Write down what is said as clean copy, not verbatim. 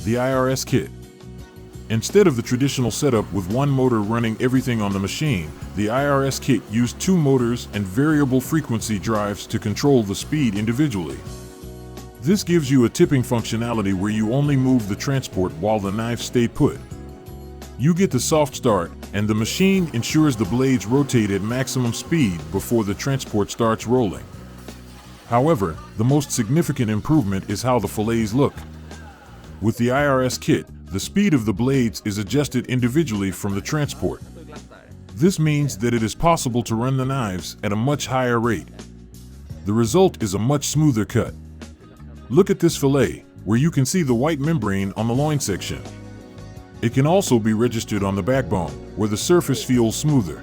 the Irs Kit. Instead of the traditional setup with one motor running everything on the machine, the Irs Kit used two motors and variable frequency drives to control the speed individually. This gives you a tipping functionality where you only move the transport while the knives stay put. You get the soft start, and the machine ensures the blades rotate at maximum speed before the transport starts rolling. However, the most significant improvement is how the fillets look. With the Irs Kit, the speed of the blades is adjusted individually from the transport. This means that it is possible to run the knives at a much higher rate. The result is a much smoother cut. Look at this fillet, where you can see the white membrane on the loin section. It can also be registered on the backbone, where the surface feels smoother.